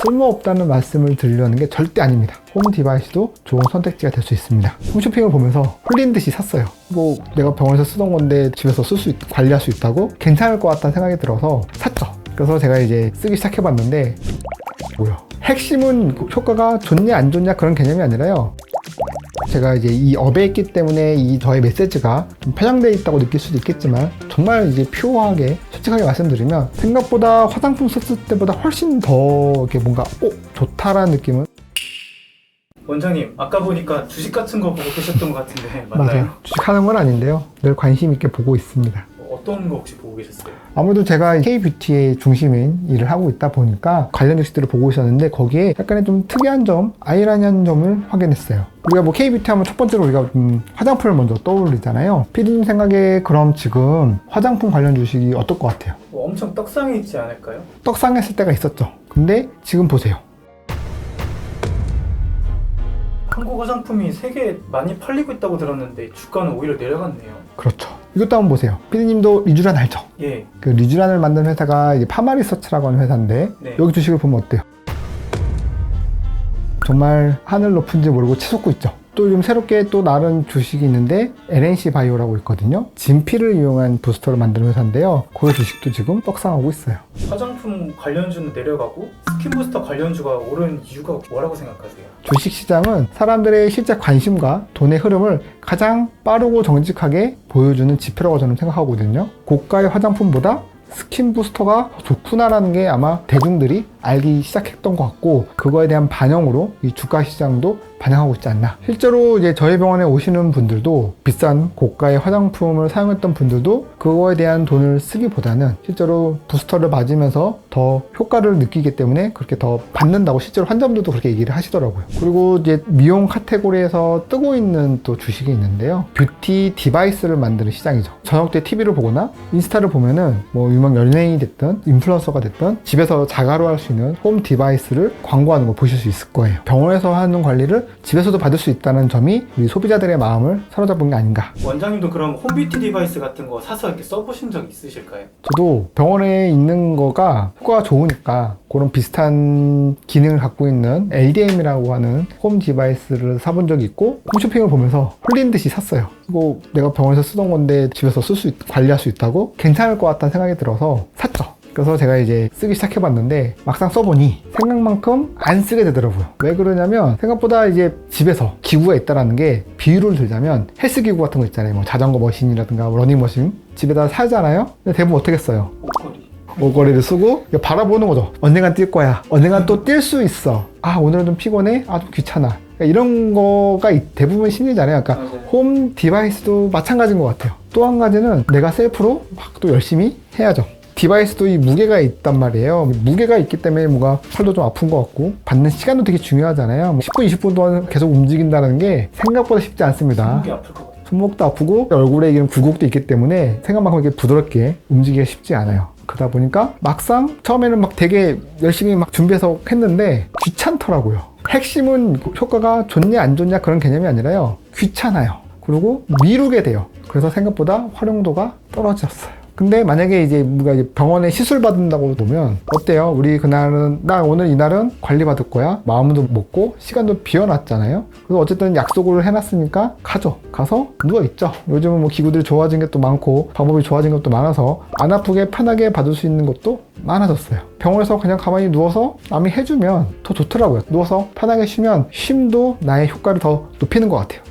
쓸모없다는 말씀을 드리려는 게 절대 아닙니다. 홈 디바이스도 좋은 선택지가 될 수 있습니다. 홈쇼핑을 보면서 홀린 듯이 샀어요. 뭐 내가 병원에서 쓰던 건데 집에서 관리할 수 있다고 괜찮을 것 같다는 생각이 들어서 샀죠. 그래서 제가 이제 쓰기 시작해봤는데 뭐야? 핵심은 효과가 좋냐 안 좋냐 그런 개념이 아니라요. 제가 이제 이 업에 있기 때문에 이 저의 메시지가 좀 편향되어 있다고 느낄 수도 있겠지만 정말 이제 퓨어하게 솔직하게 말씀드리면 생각보다 화장품 썼을 때보다 훨씬 더 이렇게 뭔가 좋다라는 느낌은. 원장님, 아까 보니까 주식 같은 거 보고 계셨던 것 같은데 맞나요? 주식하는 건 아닌데요. 늘 관심 있게 보고 있습니다. 어떤 거 혹시 보고 계셨어요? 아무래도 제가 K뷰티의 중심인 일을 하고 있다 보니까 관련 주식들을 보고 있었는데 거기에 약간의 좀 특이한 점, 아이러니한 점을 확인했어요. 우리가 뭐 K뷰티 하면 첫 번째로 우리가 화장품을 먼저 떠올리잖아요. 피디님 생각에 그럼 지금 화장품 관련 주식이 어떨 것 같아요? 엄청 떡상해 있지 않을까요? 떡상했을 때가 있었죠. 근데 지금 보세요. 한국 화장품이 세계에 많이 팔리고 있다고 들었는데 주가는 오히려 내려갔네요. 그렇죠. 이것도 한번 보세요. 피디님도 리쥬란 알죠? 예. 그 리쥬란을 만든 회사가 이제 파마리서치라고 하는 회사인데 네. 여기 주식을 보면 어때요? 정말 하늘 높은지 모르고 치솟고 있죠. 또 요즘 새롭게 또 나른 주식이 있는데 LNC 바이오라고 있거든요. 진피를 이용한 부스터를 만드는 회사인데요. 그 주식도 지금 떡상하고 있어요. 화장품 관련주는 내려가고 스킨부스터 관련주가 오른 이유가 뭐라고 생각하세요? 주식시장은 사람들의 실제 관심과 돈의 흐름을 가장 빠르고 정직하게 보여주는 지표라고 저는 생각하거든요. 고가의 화장품보다 스킨 부스터가 좋구나라는 게 아마 대중들이 알기 시작했던 것 같고 그거에 대한 반영으로 이 주가 시장도 반영하고 있지 않나. 실제로 이제 저희 병원에 오시는 분들도 비싼 고가의 화장품을 사용했던 분들도 그거에 대한 돈을 쓰기보다는 실제로 부스터를 맞으면서 더 효과를 느끼기 때문에 그렇게 더 받는다고 실제로 환자분들도 그렇게 얘기를 하시더라고요. 그리고 이제 미용 카테고리에서 뜨고 있는 또 주식이 있는데요. 뷰티 디바이스를 만드는 시장이죠. 저녁 때 TV를 보거나 인스타를 보면은 뭐 유명 연예인이 됐든 인플루언서가 됐든 집에서 자가로 할 수 있는 홈 디바이스를 광고하는 거 보실 수 있을 거예요. 병원에서 하는 관리를 집에서도 받을 수 있다는 점이 우리 소비자들의 마음을 사로잡은 게 아닌가. 원장님도 그럼 홈뷰티 디바이스 같은 거 사서 이렇게 써보신 적 있으실까요? 저도 병원에 있는 거가 효과가 좋으니까 그런 비슷한 기능을 갖고 있는 LDM이라고 하는 홈 디바이스를 사본 적이 있고 홈쇼핑을 보면서 홀린 듯이 샀어요. 이거 내가 병원에서 쓰던 건데 집에서 관리할 수 있다고 괜찮을 것 같다는 생각이 들어서 샀죠. 그래서 제가 이제 쓰기 시작해봤는데 막상 써보니 생각만큼 안 쓰게 되더라고요. 왜 그러냐면 생각보다 이제 집에서 기구가 있다라는 게 비유를 들자면 헬스 기구 같은 거 있잖아요. 뭐 자전거 머신이라든가 러닝머신 집에다 사잖아요. 근데 대부분 어떻게 써요? 옷걸이를 쓰고 바라보는 거죠. 언젠간 뛸 거야. 언젠간 또 뛸 수 있어. 아 오늘은 좀 피곤해? 아 좀 귀찮아. 그러니까 이런 거가 대부분 심리잖아요. 그러니까 홈 디바이스도 마찬가지인 것 같아요. 또 한 가지는 내가 셀프로 막 또 열심히 해야죠. 디바이스도 이 무게가 있단 말이에요. 무게가 있기 때문에 뭔가 팔도 좀 아픈 것 같고 받는 시간도 되게 중요하잖아요. 10분, 20분 동안 계속 움직인다는 게 생각보다 쉽지 않습니다. 손목이 아플 것 같아요. 손목도 아프고 얼굴에 이런 굴곡도 있기 때문에 생각만큼 이렇게 부드럽게 움직이기가 쉽지 않아요. 그러다 보니까 막상 처음에는 막 되게 열심히 막 준비해서 했는데 귀찮더라고요. 핵심은 효과가 좋냐 안 좋냐 그런 개념이 아니라요. 귀찮아요. 그리고 미루게 돼요. 그래서 생각보다 활용도가 떨어졌어요. 근데 만약에 이제 우리가 병원에 시술 받는다고 보면 어때요? 우리 그날은 나 오늘 이날은 관리 받을 거야. 마음도 먹고 시간도 비워놨잖아요. 그래서 어쨌든 약속을 해놨으니까 가죠. 가서 누워있죠. 요즘은 뭐 기구들이 좋아진 게 또 많고 방법이 좋아진 것도 많아서 안 아프게 편하게 받을 수 있는 것도 많아졌어요. 병원에서 그냥 가만히 누워서 남이 해주면 더 좋더라고요. 누워서 편하게 쉬면 쉼도 나의 효과를 더 높이는 것 같아요.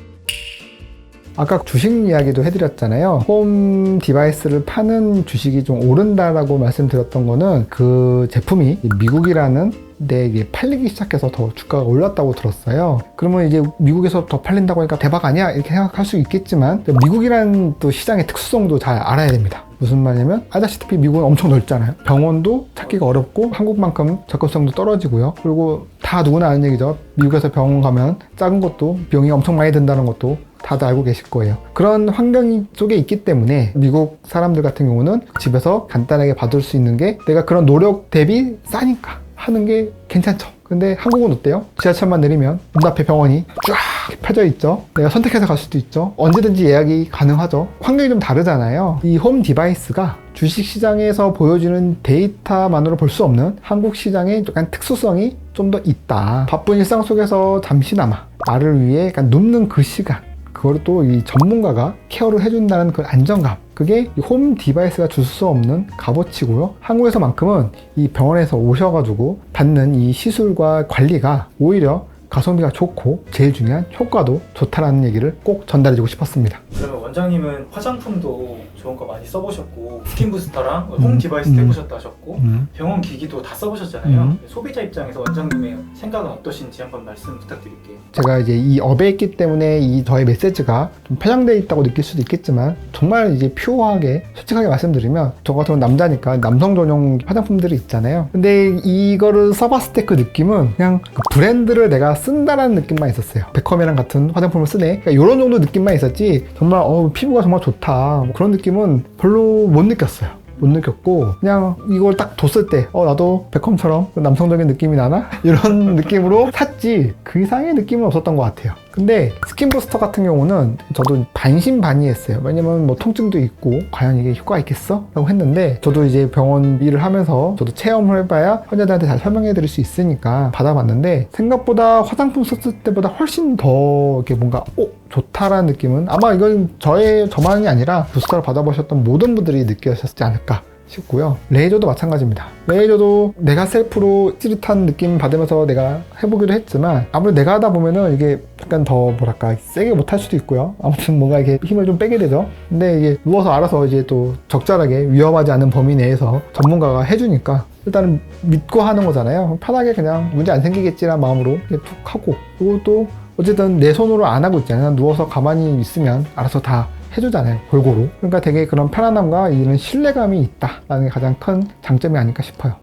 아까 주식 이야기도 해드렸잖아요. 홈 디바이스를 파는 주식이 좀 오른다라고 말씀드렸던 거는 그 제품이 미국이라는 데 팔리기 시작해서 더 주가가 올랐다고 들었어요. 그러면 이제 미국에서 더 팔린다고 하니까 대박 아니야? 이렇게 생각할 수 있겠지만 미국이라는 또 시장의 특수성도 잘 알아야 됩니다. 무슨 말이냐면 아시다시피 미국은 엄청 넓잖아요. 병원도 찾기가 어렵고 한국만큼 접근성도 떨어지고요. 그리고 다 누구나 아는 얘기죠. 미국에서 병원 가면 작은 것도 비용이 엄청 많이 든다는 것도 다들 알고 계실 거예요. 그런 환경 속에 있기 때문에 미국 사람들 같은 경우는 집에서 간단하게 받을 수 있는 게 내가 그런 노력 대비 싸니까 하는 게 괜찮죠. 근데 한국은 어때요? 지하철만 내리면 문 앞에 병원이 쫙 펴져 있죠. 내가 선택해서 갈 수도 있죠. 언제든지 예약이 가능하죠. 환경이 좀 다르잖아요. 이 홈 디바이스가 주식시장에서 보여주는 데이터만으로 볼 수 없는 한국 시장의 약간 특수성이 좀 더 있다. 바쁜 일상 속에서 잠시나마 나를 위해 약간 눕는 그 시간, 그걸 또 이 전문가가 케어를 해준다는 그 안정감, 그게 이 홈 디바이스가 줄 수 없는 값어치고요. 한국에서만큼은 이 병원에서 오셔가지고 받는 이 시술과 관리가 오히려 가성비가 좋고 제일 중요한 효과도 좋다라는 얘기를 꼭 전달해주고 싶었습니다. 그러면 원장님은 화장품도 좋은 거 많이 써보셨고 스킨 부스터랑 홈 디바이스도 해보셨다 하셨고 병원 기기도 다 써보셨잖아요. 소비자 입장에서 원장님의 생각은 어떠신지 한번 말씀 부탁드릴게요. 제가 이제 이 업에 있기 때문에 이 저의 메시지가 좀 편향되어 있다고 느낄 수도 있겠지만 정말 이제 퓨어하게 솔직하게 말씀드리면 저 같은 건 남자니까 남성 전용 화장품들이 있잖아요. 근데 이거를 써봤을 때 그 느낌은 그냥 그 브랜드를 내가 쓴다라는 느낌만 있었어요. 베컴이랑 같은 화장품을 쓰네. 그러니까 이런 정도 느낌만 있었지 정말 피부가 정말 좋다 뭐 그런 느낌은 별로 못 느꼈어요. 못 느꼈고 그냥 이걸 딱 뒀을 때 나도 베컴처럼 남성적인 느낌이 나나? 이런 느낌으로 샀지 그 이상의 느낌은 없었던 것 같아요. 근데 스킨부스터 같은 경우는 저도 반신반의했어요. 왜냐면 뭐 통증도 있고 과연 이게 효과가 있겠어? 라고 했는데 저도 이제 병원 일을 하면서 저도 체험을 해봐야 환자들한테 잘 설명해 드릴 수 있으니까 받아봤는데 생각보다 화장품 썼을 때보다 훨씬 더 이렇게 뭔가 좋다라는 느낌은 아마 이건 저만이 아니라 부스터를 받아보셨던 모든 분들이 느끼셨지 않을까 싶고요. 레이저도 마찬가지입니다. 레이저도 내가 셀프로 찌릿한 느낌 받으면서 내가 해보기도 했지만 아무래도 내가 하다 보면은 이게 약간 더 뭐랄까 세게 못할 수도 있고요. 아무튼 뭔가 이렇게 힘을 좀 빼게 되죠. 근데 이게 누워서 알아서 이제 또 적절하게 위험하지 않은 범위 내에서 전문가가 해주니까 일단은 믿고 하는 거잖아요. 편하게 그냥 문제 안 생기겠지라는 마음으로 툭 하고 그리고 또 어쨌든 내 손으로 안 하고 있잖아요. 누워서 가만히 있으면 알아서 다 해주잖아요. 골고루. 그러니까 되게 그런 편안함과 이런 신뢰감이 있다라는 게 가장 큰 장점이 아닐까 싶어요.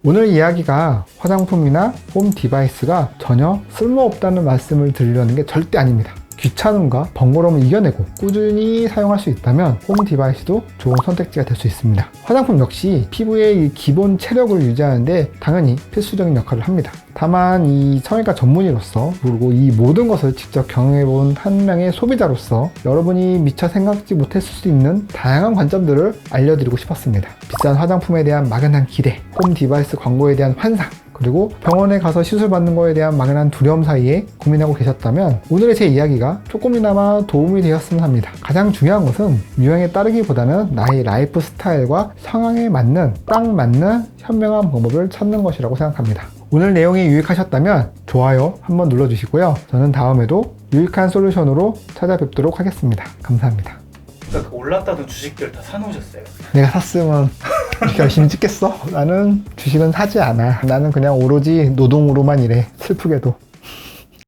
오늘 이야기가 화장품이나 홈 디바이스가 전혀 쓸모없다는 말씀을 드리려는 게 절대 아닙니다. 귀찮음과 번거로움을 이겨내고 꾸준히 사용할 수 있다면 홈 디바이스도 좋은 선택지가 될 수 있습니다. 화장품 역시 피부의 이 기본 체력을 유지하는데 당연히 필수적인 역할을 합니다. 다만 이 성형외과 전문의로서 그리고 이 모든 것을 직접 경험해본 한 명의 소비자로서 여러분이 미처 생각지 못했을 수 있는 다양한 관점들을 알려드리고 싶었습니다. 비싼 화장품에 대한 막연한 기대, 홈 디바이스 광고에 대한 환상, 그리고 병원에 가서 시술받는 거에 대한 막연한 두려움 사이에 고민하고 계셨다면 오늘의 제 이야기가 조금이나마 도움이 되었으면 합니다. 가장 중요한 것은 유행에 따르기보다는 나의 라이프 스타일과 상황에 맞는 딱 맞는 현명한 방법을 찾는 것이라고 생각합니다. 오늘 내용이 유익하셨다면 좋아요 한번 눌러주시고요. 저는 다음에도 유익한 솔루션으로 찾아뵙도록 하겠습니다. 감사합니다. 그러니까 그 올랐다던 주식들 다 사놓으셨어요? 내가 샀으면 이렇게 열심히 찍겠어? 나는 주식은 사지 않아. 나는 그냥 오로지 노동으로만 일해. 슬프게도.